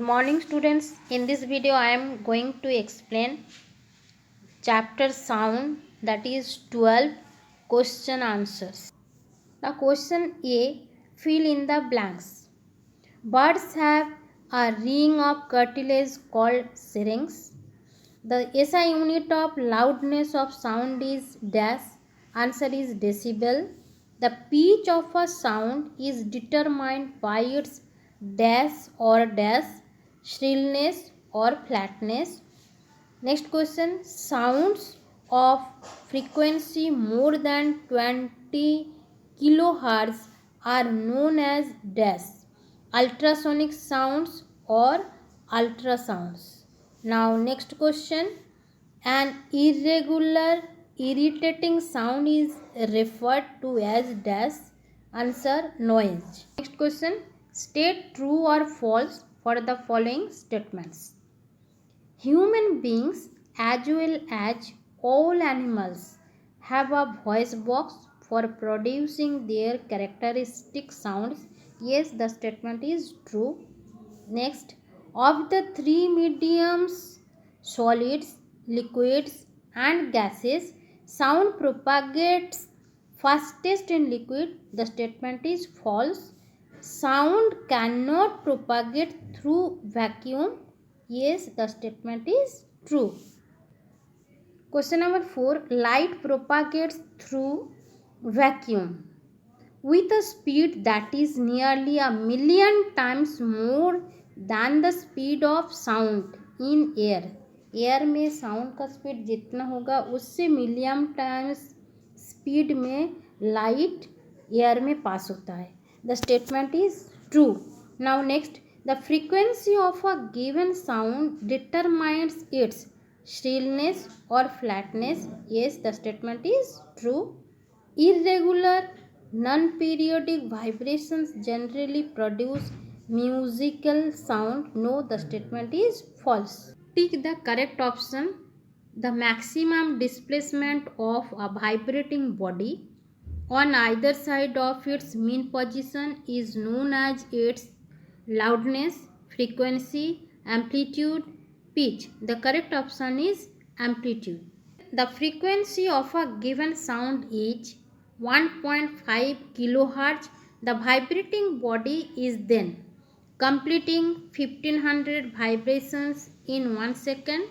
morning students. In this video I am going to explain chapter sound, that is 12 question answers. The question A, fill in the blanks. Birds have a ring of cartilage called syrinx. The SI unit of loudness of sound is dash. Answer is decibel. The pitch of a sound is determined by its dash or dash, shrillness or flatness. Next question, sounds of frequency more than 20 kilohertz are known as dash, ultrasonic sounds or ultrasounds. Now next question, an irregular irritating sound is referred to as dash. Answer, noise. Next question, state true or false for the following statements. Human beings as well as all animals have a voice box for producing their characteristic sounds. Yes, the statement is true. Next, of the three mediums, solids, liquids and gases, sound propagates fastest in liquid. The statement is false. Sound cannot propagate through vacuum. Yes, the statement is true. Question number 4. Light propagates through vacuum with a speed that is nearly 1,000,000 times more than the speed of sound in air. Air में sound का speed जितना होगा उससे 1,000,000 times speed में light air में पास होता है. The statement is true. Now next, the frequency of a given sound determines it's shrillness or flatness. Yes, the statement is true. Irregular non-periodic vibrations generally produce musical sound. No, the statement is false. Pick the correct option. The maximum displacement of a vibrating body on either side of its mean position is known as its loudness, frequency, amplitude, pitch. The correct option is amplitude. The frequency of a given sound is 1.5 kilohertz. The vibrating body is then completing 1500 vibrations in 1 second.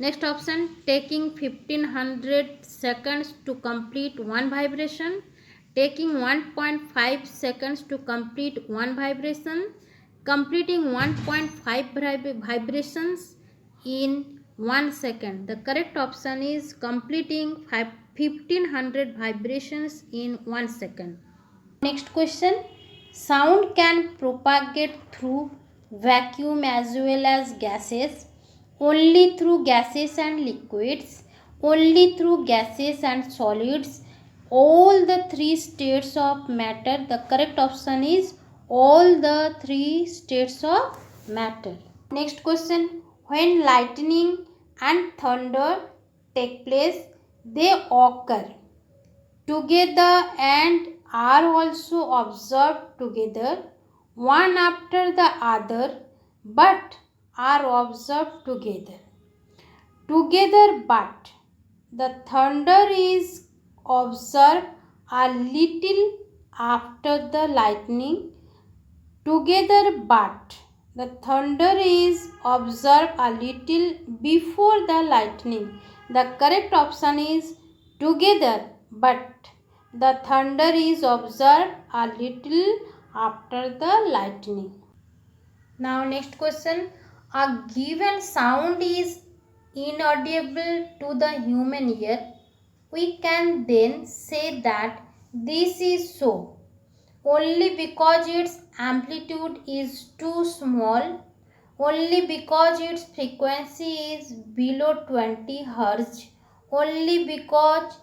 Next option, taking 1500 seconds to complete one vibration, taking 1.5 seconds to complete one vibration, completing 1.5 vibrations in 1 second. The correct option is completing 1500 vibrations in 1 second. Next question, sound can propagate through vacuum as well as gases. Only through gases and liquids, only through gases and solids, all the three states of matter. The correct option is all the three states of matter. Next question, when lightning and thunder take place, they occur together and are also observed together, one after the other, but are observed together. But the thunder is observed a little after the lightning. Together, but the thunder is observed a little before the lightning. The correct option is together, but the thunder is observed a little after the lightning. Now next question, a given sound is inaudible to the human ear. We can then say that this is so only because its amplitude is too small, only because its frequency is below 20 Hz, only because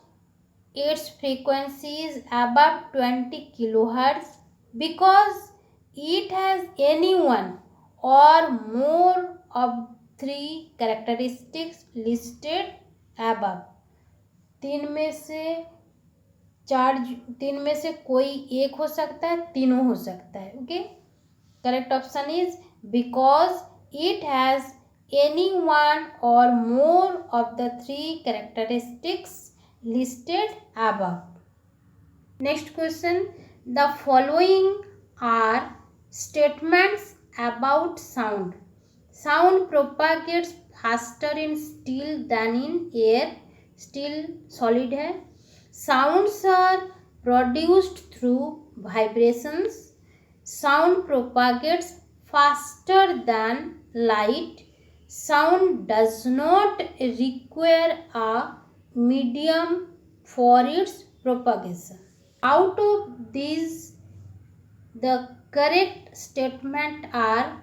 its frequency is above 20 kilohertz, because it has any one or more of three characteristics listed above. तीन में से कोई एक हो सकता है, तीनों हो सकता है. Okay, correct option is because it has any one or more of the three characteristics listed above. Next question. The following are statements about sound. Sound propagates faster in steel than in air. Steel solid है. Sounds are produced through vibrations. Sound propagates faster than light. Sound does not require a medium for its propagation. Out of these, the correct statement are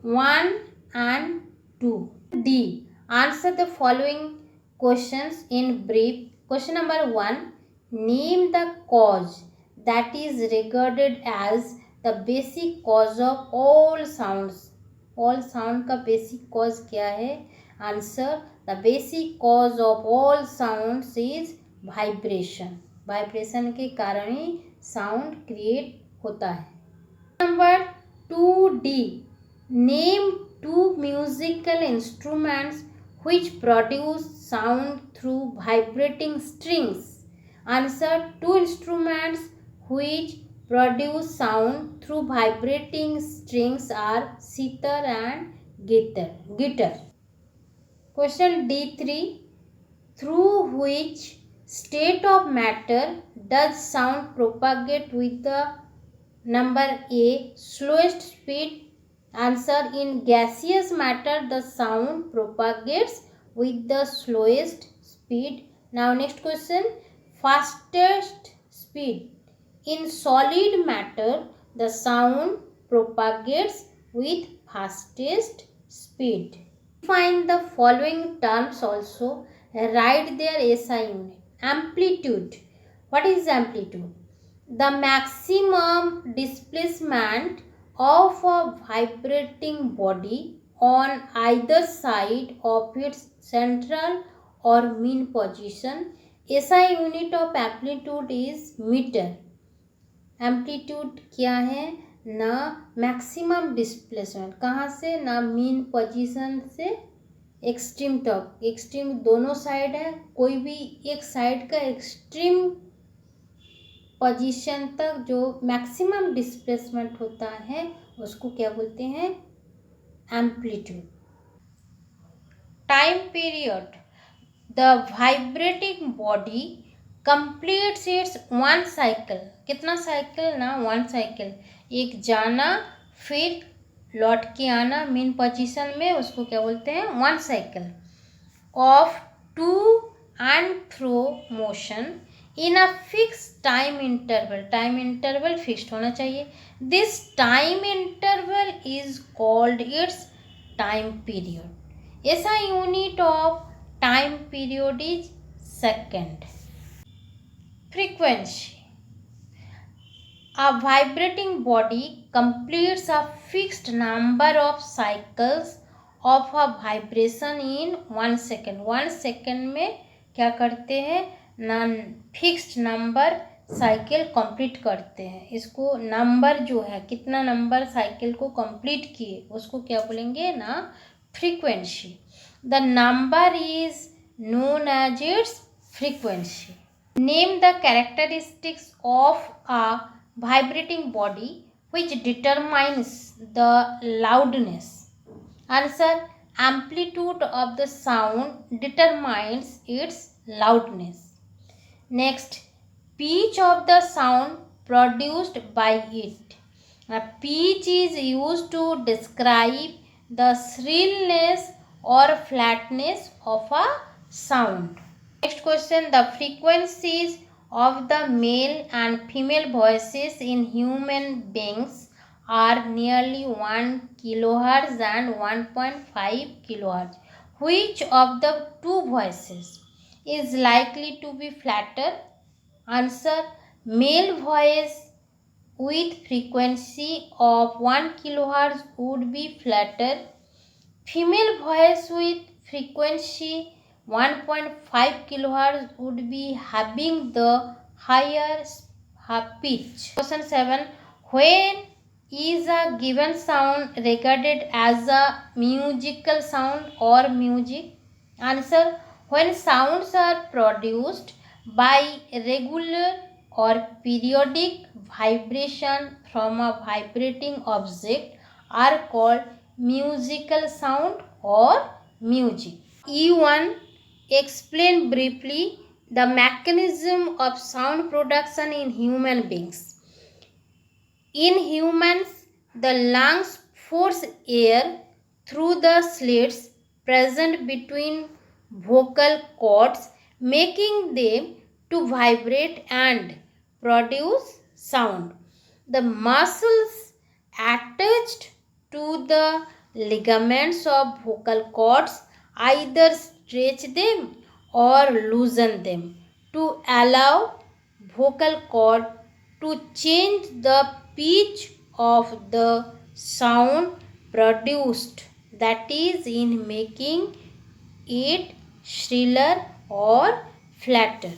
1 and 2. D. Answer the following questions in brief. Question number 1. Name the cause that is regarded as the basic cause of all sounds. All sound का basic cause क्या है? Answer. The basic cause of all sounds is vibration. Vibration के कारण ही sound create होता है. Number 2D. Name 2 musical instruments which produce sound through vibrating strings. Answer. 2 instruments which produce sound through vibrating strings are sitar and guitar. Question D3. Through which state of matter does sound propagate with the number A, slowest speed? Answer. In gaseous matter the sound propagates with the slowest speed. Now next question. Fastest speed. In solid matter the sound propagates with fastest speed. Find the following terms also. Write their SI unit. Amplitude. What is amplitude? The maximum displacement of a vibrating body on either side of its central or mean position. SI unit of amplitude is meter. Amplitude क्या है? ना maximum displacement कहाँ से? ना mean position से extreme तक. Extreme दोनों side है, कोई भी एक साइड का एक्सट्रीम पोजीशन तक जो मैक्सिमम डिस्प्लेसमेंट होता है उसको क्या बोलते हैं? Amplitude. Time period. The vibrating body completes its one cycle. कितना साइकिल? ना 1 साइकिल. एक जाना फिर लौट के आना मीन पोजीशन में, उसको क्या बोलते हैं? 1 cycle. Of to and fro motion in a fix time interval. Time interval fixed होना चाहिए. This time interval is called its time period. SI unit of time period is second. Frequency. A vibrating body completes a fixed number of cycles of a vibration in 1 second. 1 second में क्या करते हैं? ना fixed number cycle complete करते हैं. इसको number जो है कितना नंबर साइकिल को कंप्लीट किए उसको क्या बोलेंगे? ना frequency. The number is known as its frequency. Name the characteristics of a vibrating body which determines the loudness. Answer. Amplitude of the sound determines its loudness. Next, pitch of the sound produced by it. A pitch is used to describe the shrillness or flatness of a sound. Next question. The frequencies of the male and female voices in human beings are nearly 1 kilohertz and 1.5 kilohertz. Which of the two voices is likely to be flatter? Answer. Male voice with frequency of 1 kilohertz would be flatter. Female voice with frequency 1.5 kilohertz would be having the higher pitch. Question 7. When Is a given sound regarded as a musical sound or music? Answer. When sounds are produced by regular or periodic vibration from a vibrating object are called musical sound or music. E1. Explain briefly the mechanism of sound production in human beings. In humans, the lungs force air through the slits present between vocal cords, making them to vibrate and produce sound. The muscles attached to the ligaments of vocal cords either stretch them or loosen them to allow vocal cord to change the pitch of the sound produced, that is, in making it shriller or flatter.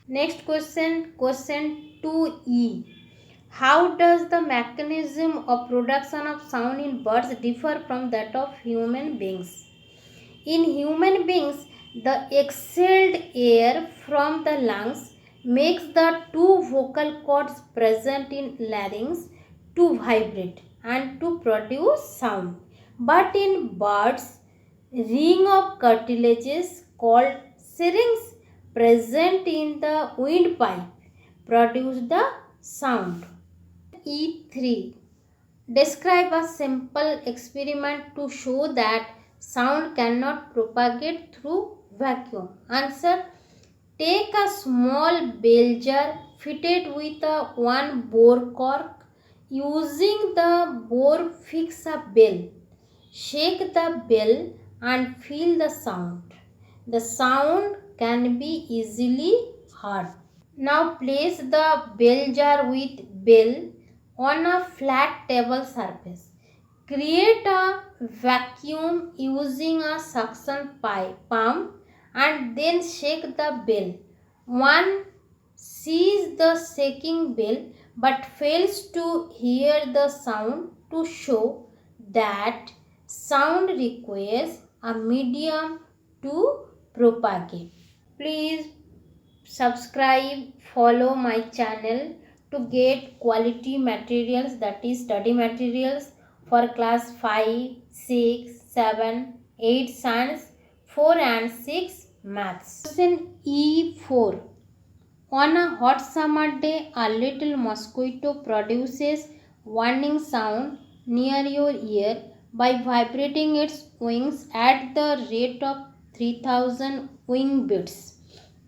Next question, question 2e. How does the mechanism of production of sound in birds differ from that of human beings? In human beings, the exhaled air from the lungs makes the two vocal cords present in larynx to vibrate and to produce sound. But in birds, ring of cartilages called syrinx present in the windpipe produce the sound. E3. Describe a simple experiment to show that sound cannot propagate through vacuum. Answer. Take a small bell jar fitted with a 1 bore cork. Using the bore, fix a bell. Shake the bell and feel the sound. The sound can be easily heard. Now place the bell jar with bell on a flat table surface. Create a vacuum using a suction pump and then shake the bell. One sees the shaking bell but fails to hear the sound to show that sound requires a medium to propagate. Please subscribe, follow my channel to get quality materials, that is study materials for class 5, 6, 7, 8 science, 4 and 6 maths. Question E4. On a hot summer day, a little mosquito produces warning sound near your ear by vibrating its wings at the rate of 3000 wing beats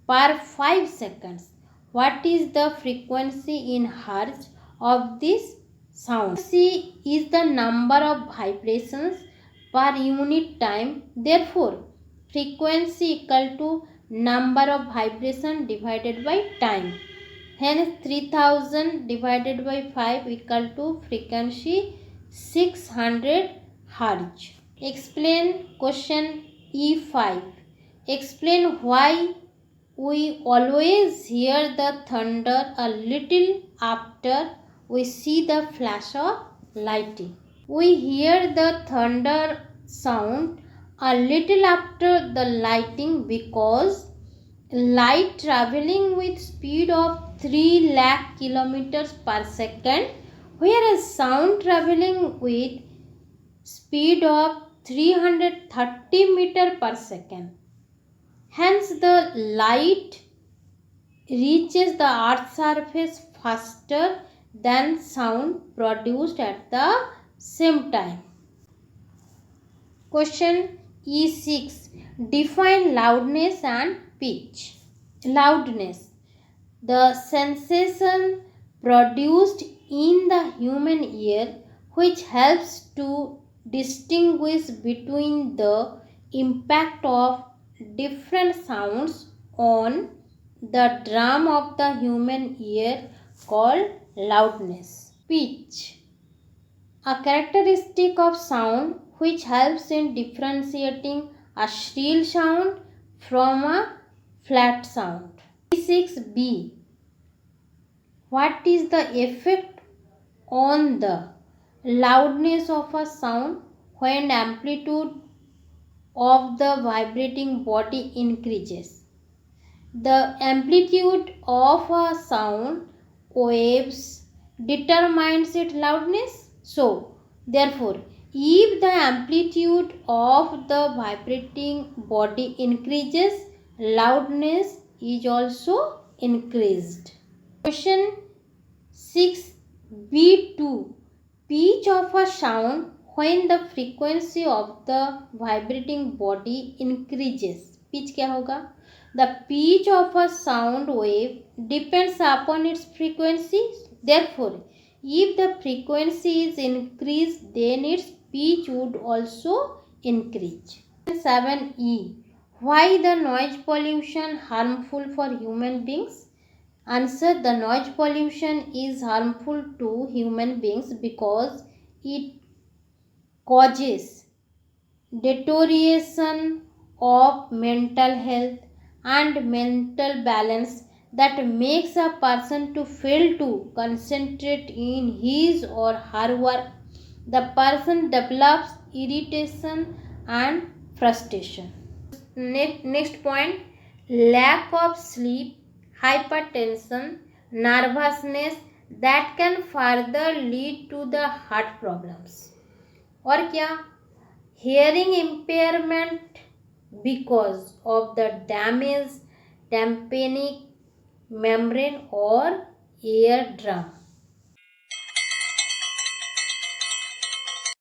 per 5 seconds. What is the frequency in hertz of this sound? Frequency is the number of vibrations per unit time. Therefore, frequency equal to number of vibration divided by time. Hence 3000 divided by 5 equal to frequency 600 Hz. Explain question E5. Explain why we always hear the thunder a little after we see the flash of lightning. We hear the thunder sound a little after the lightning because light traveling with speed of 3 lakh kilometers per second, whereas sound traveling with speed of 330 meter per second. Hence, the light reaches the earth's surface faster than sound produced at the same time. Question E6. Define loudness and pitch. Loudness. The sensation produced in the human ear which helps to distinguish between the impact of different sounds on the drum of the human ear called loudness. Pitch. A characteristic of sound which helps in differentiating a shrill sound from a flat sound. 6b. What is the effect on the loudness of a sound when amplitude of the vibrating body increases. The amplitude of a sound waves determines its loudness. So, therefore, if the amplitude of the vibrating body increases, loudness is also increased. Question 6b2. Pitch of a sound when the frequency of the vibrating body increases. Pitch क्या होगा? The pitch of a sound wave depends upon its frequency. Therefore, if the frequency is increased, then its pitch would also increase. 7e. Why the noise pollution harmful for human beings? Answer: the noise pollution is harmful to human beings because it causes deterioration of mental health and mental balance that makes a person to fail to concentrate in his or her work. The person develops irritation and frustration. Next point, lack of sleep, hypertension, nervousness that can further lead to the heart problems. और क्या? Hearing impairment because of the damaged tympanic membrane or eardrum.